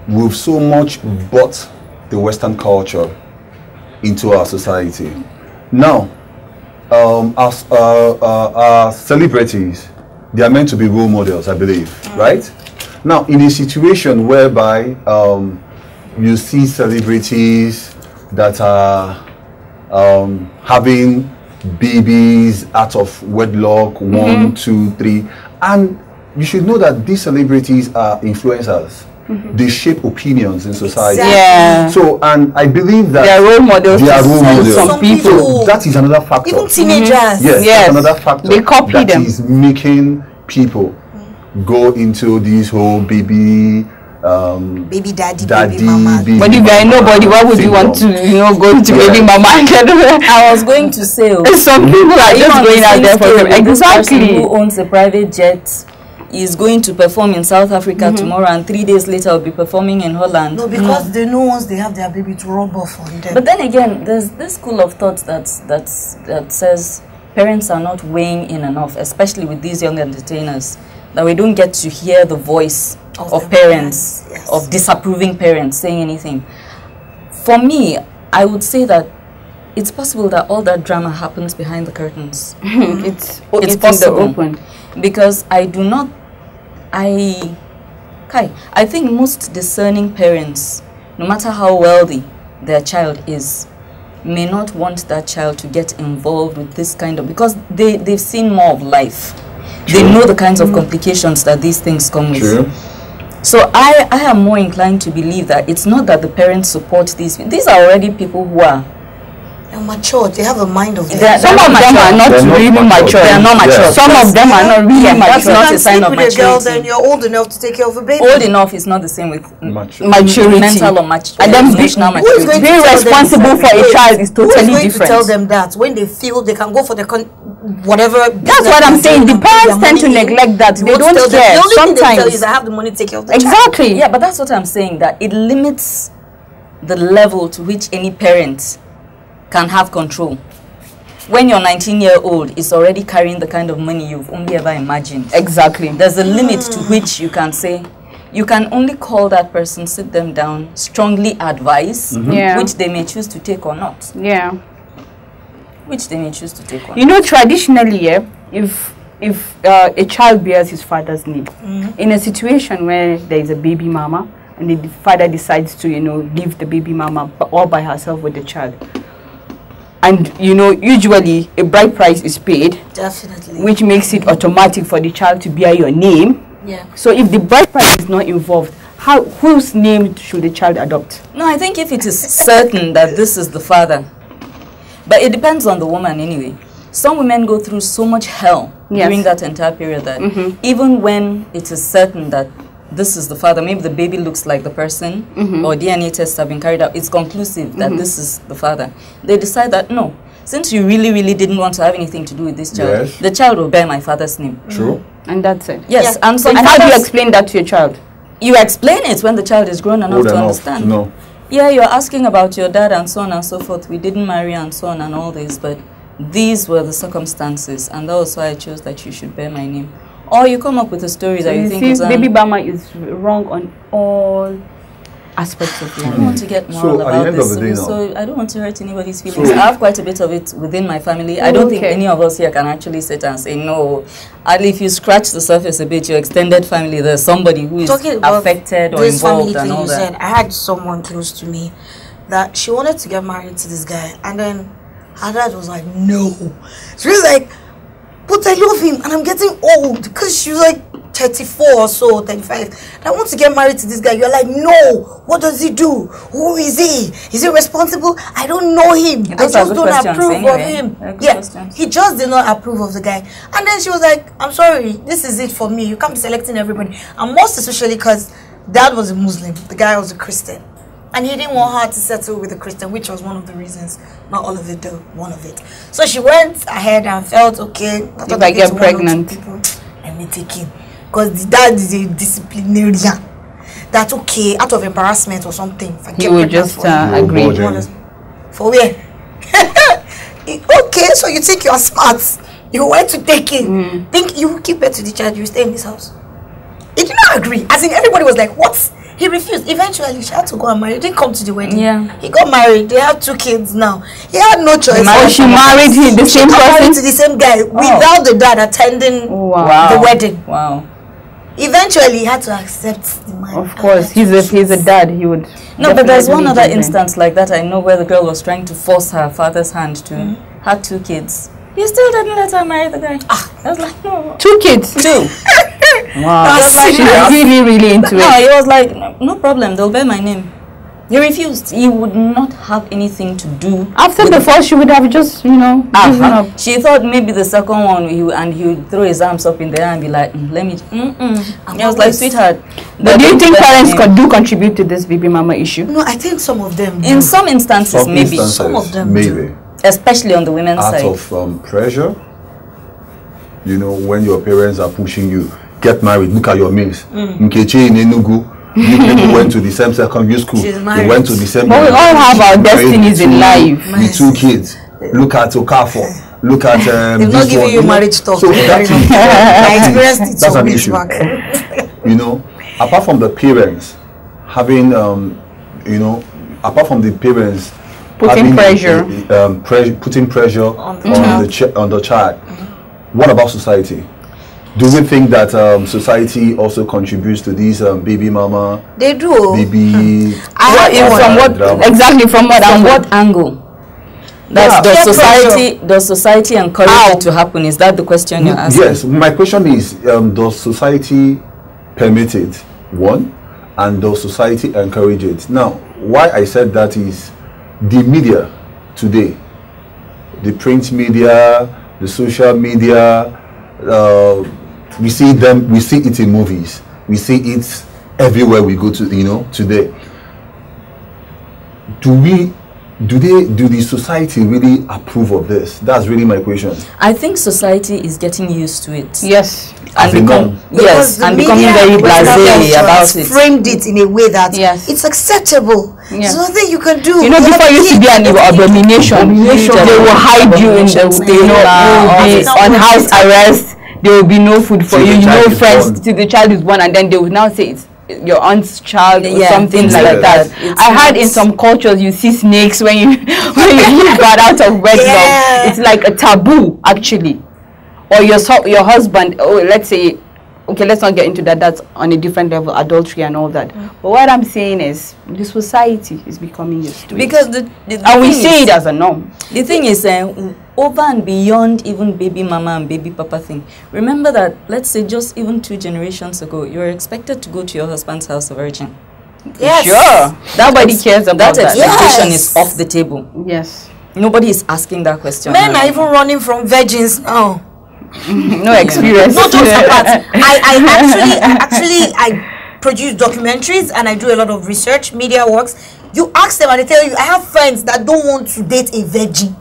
Speaker 2: we've so much brought the Western culture into our society. Now, our celebrities, they are meant to be role models, I believe, right? Now, in a situation whereby you see celebrities that are having babies out of wedlock, 1, 2, 3, and you should know that these celebrities are influencers. They shape opinions in society. So, and I believe that
Speaker 10: they are role models.
Speaker 2: They are role models.
Speaker 10: Some people.
Speaker 2: That is another factor.
Speaker 1: Even teenagers.
Speaker 2: Yes, that's another factor.
Speaker 10: They copy them.
Speaker 2: That is making people go into this whole baby
Speaker 1: daddy, baby mama.
Speaker 10: But if you are nobody, why would you want to, go into baby mama?
Speaker 3: I was going to say,
Speaker 10: some people are just going out there for them. Exactly.
Speaker 3: Who owns a private jet is going to perform in South Africa tomorrow, and 3 days later will be performing in Holland.
Speaker 1: No, because they know once they have their baby to rub off on them.
Speaker 3: But then again, there's this school of thought that says parents are not weighing in enough, especially with these young entertainers, that we don't get to hear the voice of parents, of disapproving parents saying anything. For me, I would say that it's possible that all that drama happens behind the curtains.
Speaker 10: It's
Speaker 3: possible.
Speaker 10: in the open.
Speaker 3: Because I think most discerning parents, no matter how wealthy their child is, may not want that child to get involved with this kind of, because they've seen more of life. True. They know the kinds of complications that these things come with.
Speaker 2: True.
Speaker 3: So I am more inclined to believe that it's not that the parents support these are already people who are
Speaker 1: mature. They have a mind of their own.
Speaker 10: Some of them are not really mature.
Speaker 3: They are not mature.
Speaker 10: Some of them are not really mature.
Speaker 3: That's not a sign of maturity.
Speaker 1: Girl, then you're old enough to take care of a baby.
Speaker 3: Old enough is not the same with
Speaker 10: maturity.
Speaker 3: Mental or maturity.
Speaker 10: And then being responsible for a child is totally different.
Speaker 1: Who is going to tell them that when they feel they can go for the whatever?
Speaker 10: That's what I'm saying. The parents tend to neglect that. They don't care.
Speaker 1: The only thing they tell
Speaker 10: Sometimes
Speaker 1: is I have the money to take care of the child.
Speaker 10: exactly.
Speaker 3: Yeah, but that's what I'm saying. That it limits the level to which any parent can have control. When you're 19-year-old, it's already carrying the kind of money you've only ever imagined.
Speaker 10: Exactly.
Speaker 3: There's a limit to which you can say, you can only call that person, sit them down, strongly advise, which they may choose to take or not.
Speaker 10: Yeah.
Speaker 3: Which they may choose to take or not.
Speaker 10: You know, traditionally, if a child bears his father's name, in a situation where there is a baby mama, and the father decides to, leave the baby mama all by herself with the child, and usually a bride price is paid,
Speaker 1: definitely,
Speaker 10: which makes it automatic for the child to bear your name. So if the bride price is not involved, whose name should the child adopt?
Speaker 3: No, I think if it is certain that this is the father, but it depends on the woman anyway. Some women go through so much hell during that entire period that even when it is certain that this is the father, maybe the baby looks like the person, or DNA tests have been carried out, it's conclusive that this is the father. They decide that, no, since you really, really didn't want to have anything to do with this child, the child will bear my father's name.
Speaker 2: True.
Speaker 10: And that's it.
Speaker 3: Yes.
Speaker 10: And how do you explain that to your child?
Speaker 3: You explain it when the child is grown enough to understand.
Speaker 2: No.
Speaker 3: Yeah, you're asking about your dad and so on and so forth. We didn't marry and so on and all this, but these were the circumstances, and that was why I chose that you should bear my name. Or you come up with a story that you think is...
Speaker 10: baby mama is wrong on all aspects of life.
Speaker 3: I don't want to get moral about this, so I don't want to hurt anybody's feelings. I have quite a bit of it within my family. I don't think any of us here can actually sit and say, no. And if you scratch the surface a bit, your extended family, there's somebody who is affected or involved and all that.
Speaker 1: I had someone close to me that she wanted to get married to this guy, and then her dad was like, no. She was like, but I love him and I'm getting old. Because she was like, 34 or so, 35. I want to get married to this guy. You're like, no. What does he do? Who is he? Is he responsible? I don't know him. I just don't approve of him. Yeah, he just did not approve of the guy. And then she was like, I'm sorry, this is it for me. You can't be selecting everybody. And most especially because dad was a Muslim, the guy was a Christian. And he didn't want her to settle with a Christian, which was one of the reasons. Not all of it though, one of it. So she went ahead and felt, okay,
Speaker 10: if I get pregnant,
Speaker 1: let me take him. Because the dad is a disciplinarian. That's okay, out of embarrassment or something.
Speaker 10: He would just agree.
Speaker 1: For where? Okay, so you think you are smart. You went to take him. Think you will keep it to the child, you stay in this house. He did not agree. As in, everybody was like, what? He refused. Eventually, she had to go and marry. He didn't come to the wedding. Yeah. He got married. They have 2 kids now. He had no choice.
Speaker 10: Oh, she married him, the same person?
Speaker 1: Married to the same guy without the dad attending the wedding.
Speaker 3: Wow.
Speaker 1: Eventually, he had to accept the man.
Speaker 10: Of course, he's a dad. He would.
Speaker 3: No, but there's one other instance like that. I know where the girl was trying to force her father's hand to have 2 kids. He still didn't let her marry the guy. I was like, no.
Speaker 10: 2 kids? 2. Wow. She's really, really into it.
Speaker 3: No, he was like, no problem, they'll bear my name. He refused. He would not have anything to do.
Speaker 10: After the first, she would have just, given up.
Speaker 3: She thought maybe the second one, he would throw his arms up in the air and be like, let me. I was like, sweetheart.
Speaker 10: But do you think parents do contribute to this baby mama issue?
Speaker 1: No, I think some of them do.
Speaker 3: In some instances, maybe.
Speaker 1: Some of them
Speaker 2: maybe.
Speaker 3: Especially on the women's side.
Speaker 2: Out of pressure, when your parents are pushing you, get married, look at your mates. Nkechi in Enugu, you went to the same secondary school. They went to the same.
Speaker 10: But we all have our destinies in life.
Speaker 2: The 2 kids. Look at Okafor. Look at
Speaker 1: they're not giving you marriage talk.
Speaker 2: So
Speaker 1: I experienced it.
Speaker 2: That's an issue. Apart from the parents having, apart from the parents
Speaker 10: putting pressure,
Speaker 2: putting pressure on the child. What about society? Do we think that society also contributes to these baby mama?
Speaker 1: They do.
Speaker 2: Baby.
Speaker 3: From what angle? Does society encourage it to happen? Is that the question you're asking?
Speaker 2: Yes. My question is, does society permit it? One, and does society encourage it? Now, why I said that is the media today, the print media, the social media. We see it in movies. We see it everywhere we go to, today. Do the society really approve of this? That's really my question.
Speaker 3: I think society is getting used to it.
Speaker 10: Yes.
Speaker 3: And becoming very blasé about it.
Speaker 1: Framed it in a way that it's acceptable. There's nothing you can do.
Speaker 10: Before you used to be an abomination. They will hide you in the on house arrest. There will be no food for you, no friends till the child is born, and then they will now say it's your aunt's child or something like that. I heard in some cultures you see snakes when you got out of wedlock. It's like a taboo actually. Or your husband, let's say, okay, let's not get into that. That's on a different level, adultery and all that. But what I'm saying is, the society is becoming used to it.
Speaker 3: Because
Speaker 10: and we see it as a norm.
Speaker 3: The thing is, over and beyond even baby mama and baby papa thing. Remember that, let's say, just even 2 generations ago, you were expected to go to your husband's house a virgin.
Speaker 1: Yes.
Speaker 10: Sure. Nobody cares about that.
Speaker 3: That expectation is off the table.
Speaker 10: Yes.
Speaker 3: Nobody is asking that question.
Speaker 1: Men are even running from virgins now.
Speaker 10: No experience.
Speaker 1: Not just apart. I produce documentaries and I do a lot of research, media works. You ask them and they tell you, I have friends that don't want to date a virgin.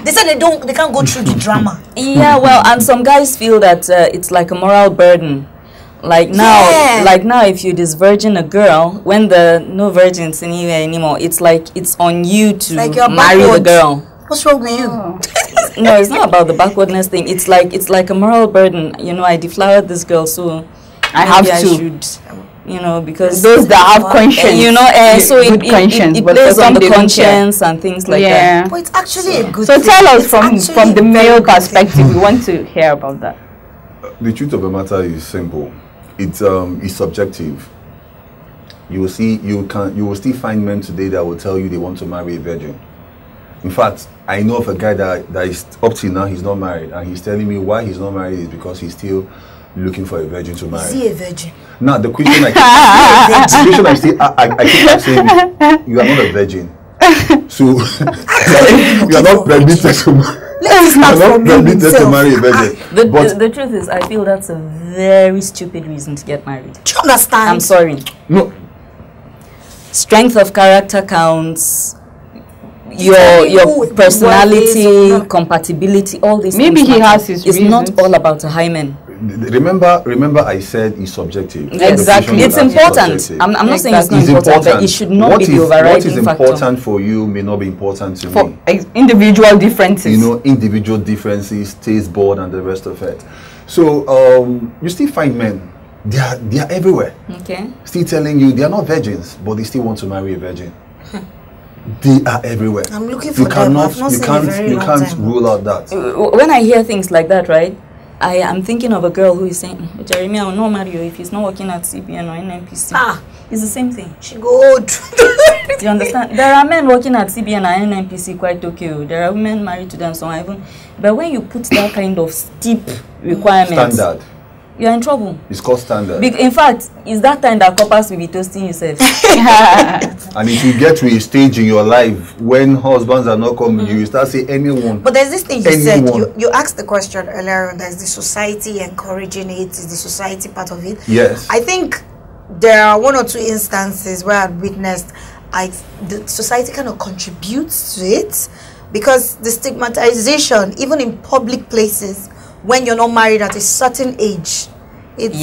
Speaker 1: They said they can't go through the drama.
Speaker 3: Yeah, well, and some guys feel that it's like a moral burden. Like now, if you disvirgin a girl, when the no virgins anywhere anymore, it's like it's on you to marry the girl.
Speaker 1: What's wrong with you?
Speaker 3: No, it's not about the backwardness thing. It's like a moral burden. I deflowered this girl, so
Speaker 10: I should.
Speaker 3: Because
Speaker 10: those that have conscience,
Speaker 3: so it plays on the conscience and things like that.
Speaker 1: But it's actually a good
Speaker 10: thing. So tell us from the male perspective, we want to hear about that.
Speaker 2: The truth of the matter is simple. It's subjective. You will still find men today that will tell you they want to marry a virgin. In fact, I know of a guy that is up till now, he's not married, and he's telling me why he's not married is because he's still looking for a virgin to marry.
Speaker 1: Is he a virgin?
Speaker 2: Now the question I keep saying, you are not a virgin, so you are not permitted to marry a virgin.
Speaker 3: The truth is, I feel that's a very stupid reason to get married.
Speaker 1: Do you understand?
Speaker 3: I'm sorry.
Speaker 2: No.
Speaker 3: Strength of character counts. Your personality, compatibility, all these things.
Speaker 10: Maybe he has his reasons.
Speaker 3: It's not all about a hymen.
Speaker 2: Remember I said it's subjective.
Speaker 3: Yes. Exactly. It's important. I'm not saying it's not important, but it should not be the overriding factor.
Speaker 2: What is important for you may not be important to me.
Speaker 10: Individual differences.
Speaker 2: You know, individual differences, taste board and the rest of it. So you still find men, they are everywhere.
Speaker 3: Okay.
Speaker 2: Still telling you they are not virgins, but they still want to marry a virgin. They are everywhere.
Speaker 1: I'm looking for them.
Speaker 2: You can't rule out that.
Speaker 3: When I hear things like that, right, I am thinking of a girl who is saying, Jeremy, I will not marry you if he's not working at CBN or NNPC. It's the same thing.
Speaker 1: She good.
Speaker 3: You understand? There are men working at CBN and NNPC quite okay. There are women married to them, so even. But when you put that kind of steep requirements,
Speaker 2: standard,
Speaker 3: you're in trouble.
Speaker 2: It's called standard.
Speaker 3: In fact, it's that time that couples will be toasting yourself.
Speaker 2: And if you get to a stage in your life when husbands are not coming, you start saying anyone.
Speaker 1: But there's this thing you said. You asked the question earlier on. There's the society encouraging it. Is the society part of it?
Speaker 2: Yes.
Speaker 1: I think there are one or two instances where I've witnessed the society kind of contributes to it, because the stigmatization, even in public places, when you're not married at a certain age, it's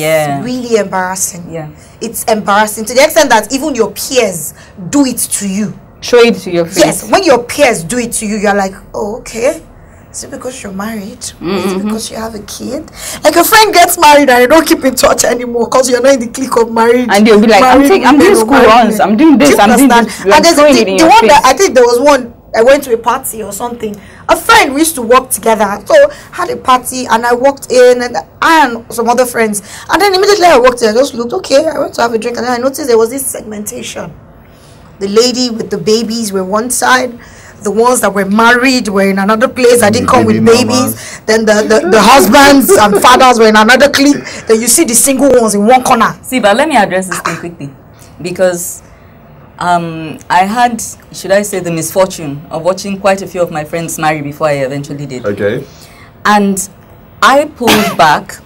Speaker 1: really embarrassing.
Speaker 3: Yeah,
Speaker 1: it's embarrassing to the extent that even your peers do it to you.
Speaker 10: Show it to your face.
Speaker 1: Yes, when your peers do it to you, you're like, oh, okay. Is it because you're married? Is it because you have a kid? Like a friend gets married and you don't keep in touch anymore because you're not in the clique of marriage.
Speaker 10: And they'll be like, I'm doing school runs, I'm doing this, I'm doing this.
Speaker 1: And there's the one that I think there was one. I went to a party or something. A friend, we used to work together. So had a party and I walked in and some other friends. And then immediately I walked in, I just looked, okay, I went to have a drink. And then I noticed there was this segmentation. The lady with the babies were one side. The ones that were married were in another place. I didn't come with babies. Then the husbands and fathers were in another clique. Then you see the single ones in one corner.
Speaker 3: See, but let me address this thing quickly. Because I had, should I say, the misfortune of watching quite a few of my friends marry before I eventually did.
Speaker 2: Okay.
Speaker 3: And I pulled back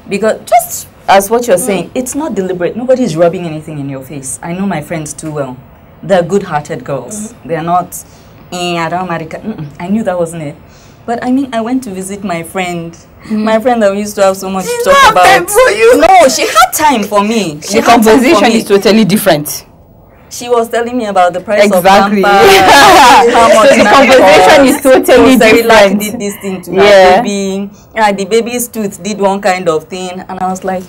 Speaker 3: because, just as what you're saying, it's not deliberate. Nobody is rubbing anything in your face. I know my friends too well. They're good-hearted girls. They're not, I don't marry. I knew that wasn't it. But I mean, I went to visit my friend. My friend that we used to have so much to talk about.
Speaker 1: Time for you.
Speaker 3: No, she had time for me.
Speaker 10: The conversation is totally different.
Speaker 3: She was telling me about the price of
Speaker 10: Exactly.
Speaker 3: How much
Speaker 10: the conversation is totally different.
Speaker 3: Did this thing to my baby. The baby's tooth did one kind of thing, and I was like,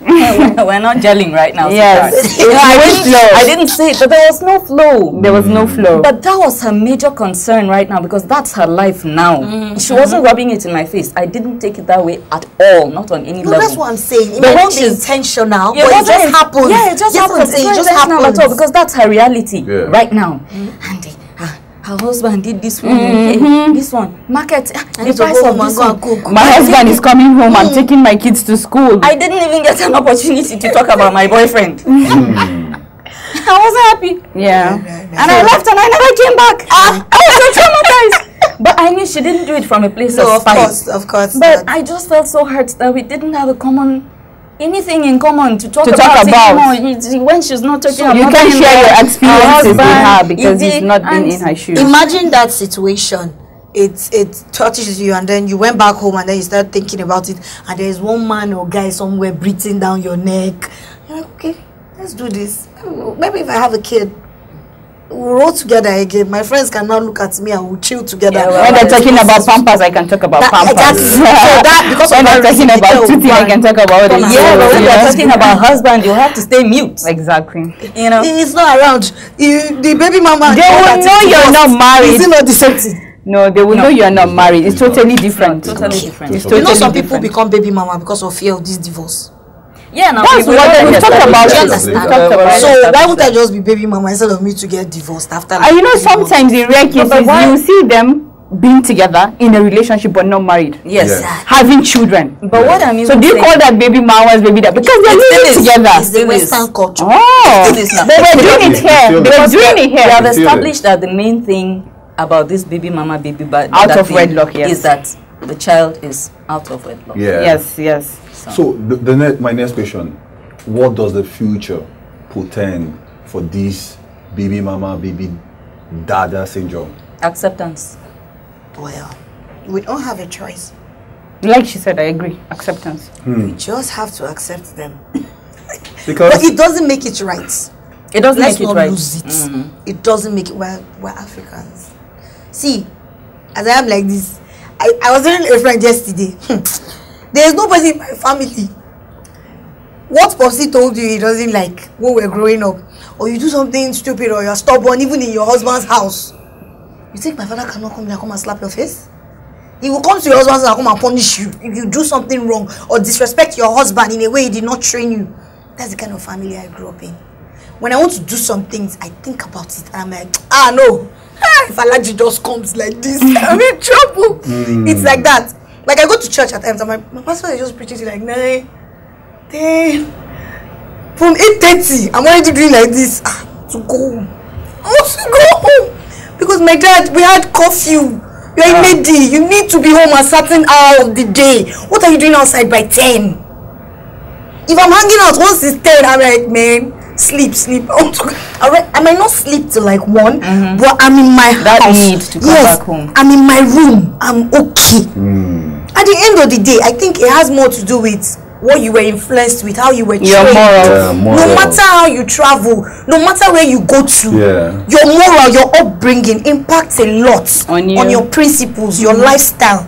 Speaker 3: we're not gelling right now.
Speaker 10: Yes.
Speaker 3: I didn't say it, but there was no flow.
Speaker 10: There was no flow.
Speaker 3: But that was her major concern right now, because that's her life now. She wasn't rubbing it in my face. I didn't take it that way at all, not on any level.
Speaker 1: That's what I'm saying. It
Speaker 3: But
Speaker 1: won't be intentional, but it just happens.
Speaker 3: Yeah, it just happens. It just happens at all, because that's her reality right now. And her husband did this one, this one, market, the price of this one.
Speaker 10: My husband is coming home, I'm taking my kids to school.
Speaker 3: I didn't even get an opportunity to talk about my boyfriend. I wasn't happy.
Speaker 10: Yeah.
Speaker 3: And I left and I never came back. I was so traumatized. But I knew she didn't do it from a place of spite.
Speaker 1: Of course.
Speaker 3: But I just felt so hurt that we didn't have anything in common to talk about. When she's not talking about,
Speaker 10: you can share your experiences with her because you've not been in her shoes.
Speaker 1: Imagine that situation. It touches you, and then you went back home, and then you start thinking about it, and there's one man or guy somewhere breathing down your neck. You're like, okay, let's do this. Maybe if I have a kid, we'll roll together again. My friends can now look at me and we'll chill together.
Speaker 10: When they're talking about Pampers, I can talk about Pampers.
Speaker 1: So that, because
Speaker 10: when they're talking about toothing, I can talk about it.
Speaker 3: Yeah, but when they're talking about husband, you have to stay mute.
Speaker 10: Exactly.
Speaker 3: You know,
Speaker 1: it's not around. The baby mama,
Speaker 10: they will know you're not married.
Speaker 1: Is it not the same thing?
Speaker 10: No, they will know you are not married. It's totally different.
Speaker 3: Totally different.
Speaker 10: It's totally
Speaker 1: some people become baby mama because of fear of this divorce.
Speaker 3: Yeah, now
Speaker 10: that's what we've talked about.
Speaker 1: So why would I just be baby mama instead of me to get divorced after?
Speaker 10: You know, sometimes in rare cases you see them being together in a relationship but not married.
Speaker 3: Yes.
Speaker 10: Having children.
Speaker 3: But what I mean,
Speaker 10: so do you call that baby mamas, baby dad? Because they're living together.
Speaker 1: It's the Western culture.
Speaker 10: Oh, they were doing it here. They were doing it here.
Speaker 3: We have established that the main thing about this baby mama, baby dad
Speaker 10: out of wedlock, yes,
Speaker 3: is that the child is out of wedlock.
Speaker 2: Yeah.
Speaker 10: Yes.
Speaker 2: So my next question: what does the future portend for this baby mama, baby dada syndrome?
Speaker 3: Acceptance.
Speaker 1: Well, we don't have a choice.
Speaker 10: Like she said, I agree. Acceptance.
Speaker 1: We just have to accept them.
Speaker 2: Because
Speaker 1: but it doesn't make it right.
Speaker 3: It doesn't
Speaker 1: Let's
Speaker 3: make it
Speaker 1: not
Speaker 3: right.
Speaker 1: lose it. It doesn't make it. We're Africans. See, as I am like this, I was telling a friend yesterday. There is nobody in my family. What Popsy told you he doesn't like when we're growing up, or you do something stupid, or you're stubborn, even in your husband's house. You think my father cannot come and slap your face? He will come to your husband's house and come and punish you if you do something wrong or disrespect your husband in a way he did not train you. That's the kind of family I grew up in. When I want to do some things, I think about it and I'm like, no. If allergy just comes like this, I'm in trouble. It's like that. Like I go to church at times and my pastor is just preaching like 9, 10. From 8:30, I'm already doing like this. To go home. I want to go home. Because my dad, we had curfew. You're a lady. You need to be home at a certain hour of the day. What are you doing outside by 10? If I'm hanging out once it's 10, I'm like, man, sleep. I might not sleep till like 1, but I'm in my house.
Speaker 3: That need to come back home.
Speaker 1: I'm in my room. I'm okay. At the end of the day, I think it has more to do with what you were influenced with, how you were trained. No matter how you travel, no matter where you go to, your moral, your upbringing impacts a lot on your principles, your lifestyle.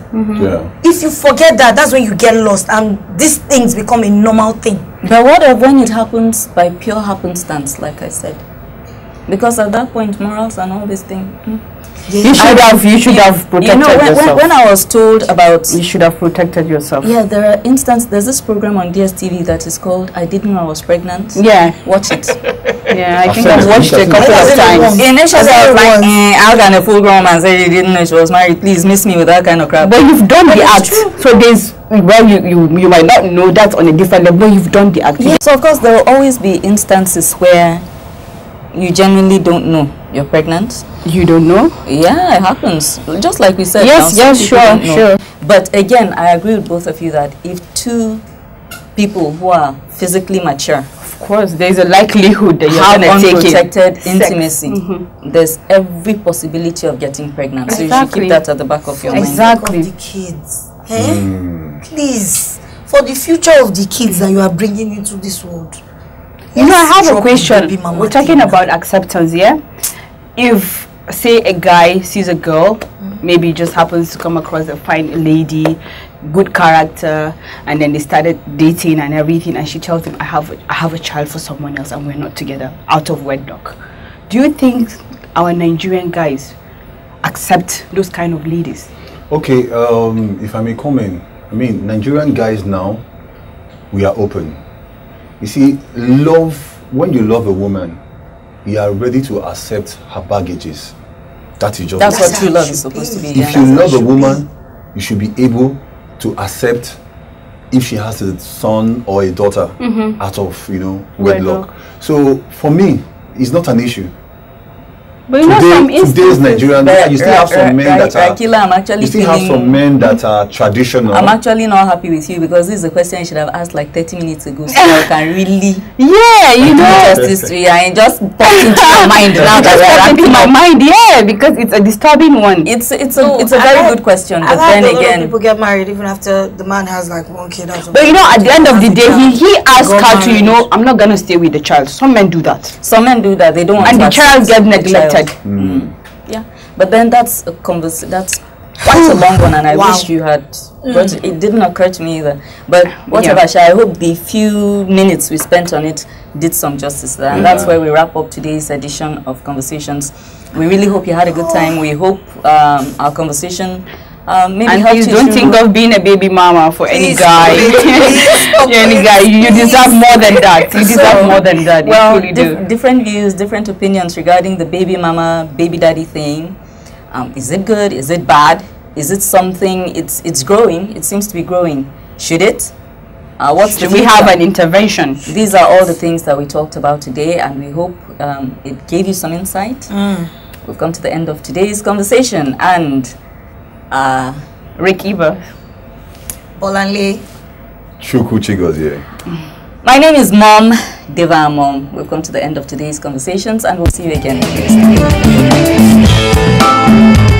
Speaker 1: If you forget that, that's when you get lost and these things become a normal thing.
Speaker 3: But what if when it happens by pure happenstance, like I said? Because at that point, morals and all these things.
Speaker 10: You should have protected yourself.
Speaker 3: When I was told about...
Speaker 10: You should have protected yourself.
Speaker 3: Yeah, there's this program on DSTV that is called I Didn't Know I Was Pregnant.
Speaker 10: Yeah.
Speaker 3: Watch it.
Speaker 10: Yeah, I think I've watched it a couple of times.
Speaker 3: Initially, I was like, how can a full grown man say you didn't know she was married? Please miss me with that kind of crap.
Speaker 10: But you've done the act. So there's... Well, you might not know that on a different level, but you've done the act.
Speaker 3: Yeah. So, of course, there will always be instances where you genuinely don't know you're pregnant.
Speaker 10: You don't know?
Speaker 3: Yeah, it happens. Just like we said.
Speaker 10: Yes, sure.
Speaker 3: But again, I agree with both of you that if two people who are physically mature,
Speaker 10: of course, there's a likelihood that you're going to take
Speaker 3: unprotected intimacy. There's every possibility of getting pregnant. So you should keep that at the back of your mind.
Speaker 1: Exactly. The kids. Please, for the future of the kids that you are bringing into this world.
Speaker 10: You know, I have a question. We're talking about acceptance, yeah? If, say, a guy sees a girl, maybe just happens to come across a fine lady, good character, and then they started dating and everything, and she tells him, I have a child for someone else and we're not together, out of wedlock. Do you think our Nigerian guys accept those kind of ladies?
Speaker 2: Okay, if I may comment, I mean, Nigerian guys now, we are open. You see, when you love a woman, you are ready to accept her baggages. That's
Speaker 3: what true love is supposed to be.
Speaker 2: If you love a woman, you should be able to accept if she has a son or a daughter out of, wedlock. So for me, it's not an issue.
Speaker 10: But
Speaker 2: today's Nigerian, you still have some men that are.
Speaker 3: You
Speaker 2: still have some men that are traditional.
Speaker 3: I'm actually not happy with you because this is a question you should have asked like 30 minutes ago, so I can really.
Speaker 10: Yeah, you know.
Speaker 3: Justice to you and just popped into my mind now that we're
Speaker 10: into my mind. Yeah, because it's a disturbing one.
Speaker 3: It's a very good question, but then again,
Speaker 1: people get married even after the man has like 1 kid.
Speaker 10: But you know, at the end of the day, he asked her to, I'm not gonna stay with the child. Some men do that.
Speaker 3: Some men do that. They don't want
Speaker 10: and
Speaker 3: to
Speaker 10: the child get neglected.
Speaker 3: Yeah, but then that's a that's quite a long one, and I wish you had. But it didn't occur to me either. But whatever, I hope the few minutes we spent on it did some justice there, and that's where we wrap up today's edition of Conversations. We really hope you had a good time. We hope our conversation. Maybe
Speaker 10: and please don't think of being a baby mama for any guy. Any guy, you deserve more than that. You deserve more than that.
Speaker 3: Well,
Speaker 10: you truly do.
Speaker 3: Different views, different opinions regarding the baby mama, baby daddy thing. Is it good? Is it bad? Is it something? It's growing. It seems to be growing. Should it?
Speaker 10: Should we have an intervention?
Speaker 3: These are all the things that we talked about today, and we hope it gave you some insight. We've come to the end of today's conversation, and
Speaker 10: Rick Eva,
Speaker 1: Bolanle,
Speaker 2: Chuku Chigozie.
Speaker 3: My name is Mom Deva Mom. We've come to the end of today's conversations, and we'll see you again next time.